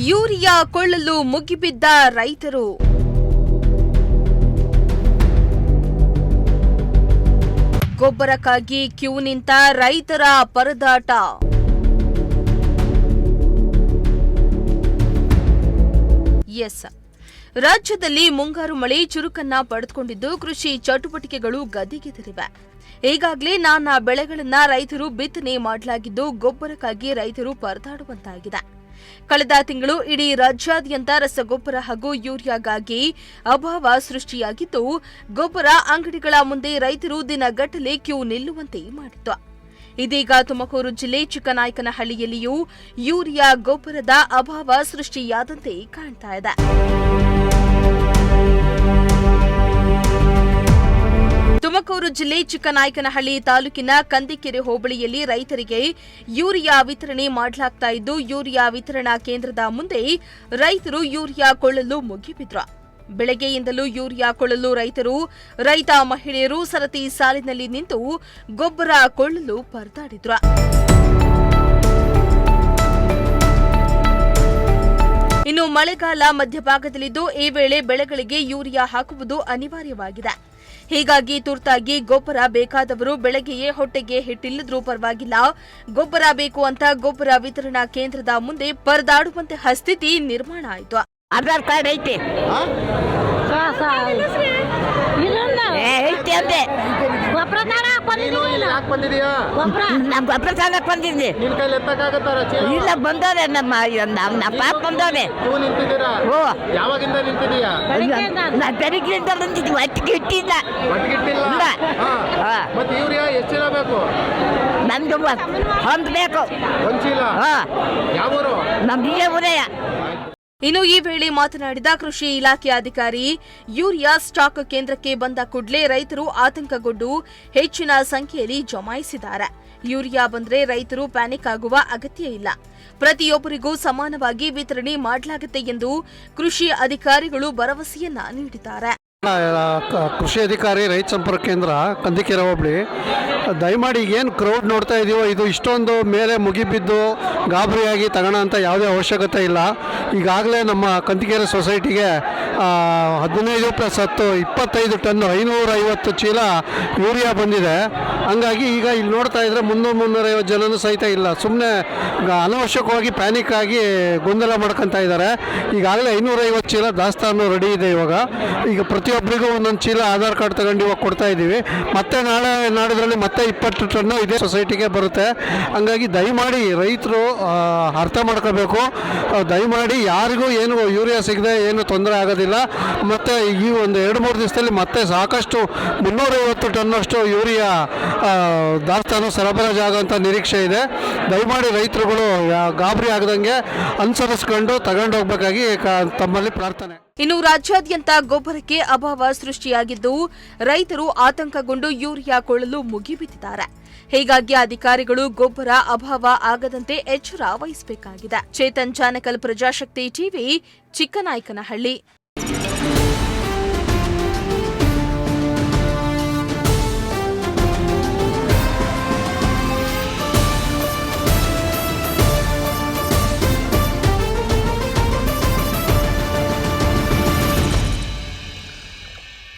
Urea ಕೊಳ್ಳಲು ಮುಗಿಬಿದ್ದ ರೈತರು. ಗೊಬ್ಬರಕ್ಕಾಗಿ ಕ್ಯೂ ನಿಂತ ರೈತರ ಪರದಾಟ. ರಾಜ್ಯದಲ್ಲಿ ಮುಂಗಾರು ಮಳೆ ಚುರುಕನ್ನ ಪಡೆದುಕೊಂಡಿದ್ದು ಕೃಷಿ ಚಟುವಟಿಕೆಗಳು ಗದಿಗೆದರಿವೆ. ಈಗಾಗಲೇ ನಾನಾ ಬೆಳೆಗಳನ್ನ ರೈತರು ಬಿತ್ತನೆ ಮಾಡಲಾಗಿದ್ದು ಗೊಬ್ಬರಕ್ಕಾಗಿ ರೈತರು ಪರದಾಡುವಂತಾಗಿದೆ. ಕಳೆದ ತಿಂಗಳು ಇಡೀ ರಾಜ್ಯಾದ್ಯಂತ ರಸಗೊಬ್ಬರ ಹಾಗೂ ಯೂರಿಯಾಗಾಗಿ ಅಭಾವ ಸೃಷ್ಟಿಯಾಗಿದ್ದು ಗೊಬ್ಬರ ಅಂಗಡಿಗಳ ಮುಂದೆ ರೈತರು ದಿನಗಟ್ಟಲೆ ಕ್ಯೂ ನಿಲ್ಲುವಂತೆ ಮಾಡಿತ್ತು. ಇದೀಗ ತುಮಕೂರು ಜಿಲ್ಲೆ ಚಿಕ್ಕನಾಯಕನಹಳ್ಳಿಯಲ್ಲಿಯೂ ಯೂರಿಯಾ ಗೊಬ್ಬರದ ಅಭಾವ ಸೃಷ್ಟಿಯಾದಂತೆ ಕಾಣ್ತಾ ಇದೆ. ತುಮಕೂರು ಜಿಲ್ಲೆ ಚಿಕ್ಕನಾಯಕನಹಳ್ಳಿ ತಾಲೂಕಿನ ಕಂದಿಕೆರೆ ಹೋಬಳಿಯಲ್ಲಿ ರೈತರಿಗೆ ಯೂರಿಯಾ ವಿತರಣೆ ಮಾಡಲಾಗ್ತಾ ಇದ್ದು ಯೂರಿಯಾ ವಿತರಣಾ ಕೇಂದ್ರದ ಮುಂದೆ ರೈತರು ಯೂರಿಯಾ ಕೊಳ್ಳಲು ಮುಗಿಬಿದ್ರು. ಬೆಳಗ್ಗೆಯಿಂದಲೂ ಯೂರಿಯಾ ಕೊಳ್ಳಲು ರೈತ ಮಹಿಳೆಯರು ಸರತಿ ಸಾಲಿನಲ್ಲಿ ನಿಂತು ಗೊಬ್ಬರ ಕೊಳ್ಳಲು ಪರದಾಡಿದ್ರು. ಇನ್ನು ಮಳೆಗಾಲ ಮಧ್ಯಭಾಗದಲ್ಲಿದ್ದು ಈ ವೇಳೆ ಬೆಳೆಗಳಿಗೆ ಯೂರಿಯಾ ಹಾಕುವುದು ಅನಿವಾರ್ಯವಾಗಿದೆ. ಹೀಗಾಗಿ ತುರ್ತಾಗಿ ಗೊಬ್ಬರ ಬೇಕಾದವರು ಬೆಳಗ್ಗೆಯೇ ಹೊಟ್ಟೆಗೆ ಹಿಟ್ಟಿಲ್ಲದ್ರೂ ಪರವಾಗಿಲ್ಲ, ಗೊಬ್ಬರ ಬೇಕು ಅಂತ ಗೊಬ್ಬರ ವಿತರಣಾ ಕೇಂದ್ರದ ಮುಂದೆ ಪರದಾಡುವಂತಹ ಸ್ಥಿತಿ ನಿರ್ಮಾಣ ಆಯಿತು. ಆಧಾರ್ ಕಾರ್ಡ್ ಐತಿ ಗೊಬ್ಬರ ತಗೊಳಕ್ ಬಂದಿದ್ವಿ. ಇಲ್ಲ ಬಂದವ್ರೆ ನಮ್ಮ ಪಾಪ ಬಂದವ್ರೆ. ಬೆಳಗ್ಗಿಂದ ಬಂದಿದ್ವಿ, ಒಟ್ಟಿಗೆ ಇಟ್ಟಿಲ್ಲ. ನಮ್ಗೆ ಹೊಂದ್ ಬೇಕು. ನಮ್ಗೆ ಊರಯ್ಯ. ಇನ್ನು ಈ ವೇಳೆ ಮಾತನಾಡಿದ ಕೃಷಿ ಇಲಾಖೆ ಅಧಿಕಾರಿ, ಯೂರಿಯಾ ಸ್ಟಾಕ್ ಕೇಂದ್ರಕ್ಕೆ ಬಂದ ಕೂಡಲೇ ರೈತರು ಆತಂಕಗೊಂಡು ಹೆಚ್ಚಿನ ಸಂಖ್ಯೆಯಲ್ಲಿ ಜಮಾಯಿಸಿದ್ದಾರೆ. ಯೂರಿಯಾ ಬಂದ್ರೆ ರೈತರು ಪ್ಯಾನಿಕ್ ಆಗುವ ಅಗತ್ಯ ಇಲ್ಲ, ಪ್ರತಿಯೊಬ್ಬರಿಗೂ ಸಮಾನವಾಗಿ ವಿತರಣೆ ಮಾಡಲಾಗುತ್ತೆ ಎಂದು ಕೃಷಿ ಅಧಿಕಾರಿಗಳು ಭರವಸೆಯನ್ನ ನೀಡಿದ್ದಾರೆ. ಕೃಷಿ ಅಧಿಕಾರಿ ರೈತ ಸಂಪರ್ಕ ಕೇಂದ್ರ ಕಂದಿಕೆರೆ ಹೋಬಳಿ, ದಯಮಾಡಿ ಈಗೇನು ಕ್ರೌಡ್ ನೋಡ್ತಾ ಇದೀವೋ ಇದು ಇಷ್ಟೊಂದು ಮೇಲೆ ಮುಗಿಬಿದ್ದು ಗಾಬರಿಯಾಗಿ ತಗೋಣ ಅಂತ ಯಾವುದೇ ಅವಶ್ಯಕತೆ ಇಲ್ಲ. ಈಗಾಗಲೇ ನಮ್ಮ ಕಂದಿಕೆರೆ ಸೊಸೈಟಿಗೆ 15+10 25 ಟನ್ 550 ಚೀಲ ಯೂರಿಯಾ ಬಂದಿದೆ. ಹಂಗಾಗಿ ಈಗ ಇಲ್ಲಿ ನೋಡ್ತಾ ಇದ್ರೆ 300-350 ಜನನೂ ಸಹಿತ ಇಲ್ಲ, ಸುಮ್ಮನೆ ಅನವಶ್ಯಕವಾಗಿ ಪ್ಯಾನಿಕ್ ಆಗಿ ಗೊಂದಲ ಮಾಡ್ಕೊತಾ ಇದ್ದಾರೆ. ಈಗಾಗಲೇ 550 ಚೀಲ ದಾಸ್ತಾನು ರೆಡಿ ಇದೆ. ಈಗ ಪ್ರತಿಯೊಬ್ಬರಿಗೂ ಒಂದೊಂದು ಚೀಲ ಆಧಾರ್ ಕಾರ್ಡ್ ತಗೊಂಡು ಇವಾಗ ಕೊಡ್ತಾ ಇದ್ದೀವಿ. ಮತ್ತೆ ನಾಡಿದ್ರಲ್ಲಿ ಮತ್ತೆ 20 ಟನ್ನು ಇದೇ ಸೊಸೈಟಿಗೆ ಬರುತ್ತೆ. ಹಂಗಾಗಿ ದಯಮಾಡಿ ರೈತರು ಅರ್ಥ ಮಾಡ್ಕೋಬೇಕು. ದಯಮಾಡಿ ಯಾರಿಗೂ ಏನು ಯೂರಿಯಾ ಸಿಗದೆ ಏನು ತೊಂದರೆ ಆಗೋದಿಲ್ಲ. ಮತ್ತು ಈ ಒಂದು 2-3 ದಿವಸದಲ್ಲಿ ಮತ್ತೆ ಸಾಕಷ್ಟು 350 ಟನ್ನಷ್ಟು ಯೂರಿಯಾ ದಾಸ್ತಾನು ಸರಬರಾಜು ಆಗೋಂಥ ನಿರೀಕ್ಷೆ ಇದೆ. ದಯಮಾಡಿ ರೈತರುಗಳು ಗಾಬರಿ ಆಗದಂಗೆ ಅನುಸರಿಸ್ಕೊಂಡು ತಗೊಂಡು ಹೋಗ್ಬೇಕಾಗಿ ತಮ್ಮಲ್ಲಿ ಪ್ರಾರ್ಥನೆ. ಇನ್ನು ರಾಜ್ಯಾದ್ಯಂತ ಗೊಬ್ಬರಕ್ಕೆ ಅಭಾವ ಸೃಷ್ಟಿಯಾಗಿದ್ದು ರೈತರು ಆತಂಕಗೊಂಡು ಯೂರಿಯಾ ಕೊಳ್ಳಲು ಮುಗಿಬಿದ್ದಿದ್ದಾರೆ. ಹೀಗಾಗಿ ಅಧಿಕಾರಿಗಳು ಗೊಬ್ಬರ ಅಭಾವ ಆಗದಂತೆ ಎಚ್ಚರ ವಹಿಸಬೇಕಾಗಿದೆ. ಚೇತನ್ ಜಾನಕಲ್, ಪ್ರಜಾಶಕ್ತಿ ಟಿವಿ, ಚಿಕ್ಕನಾಯಕನಹಳ್ಳಿ.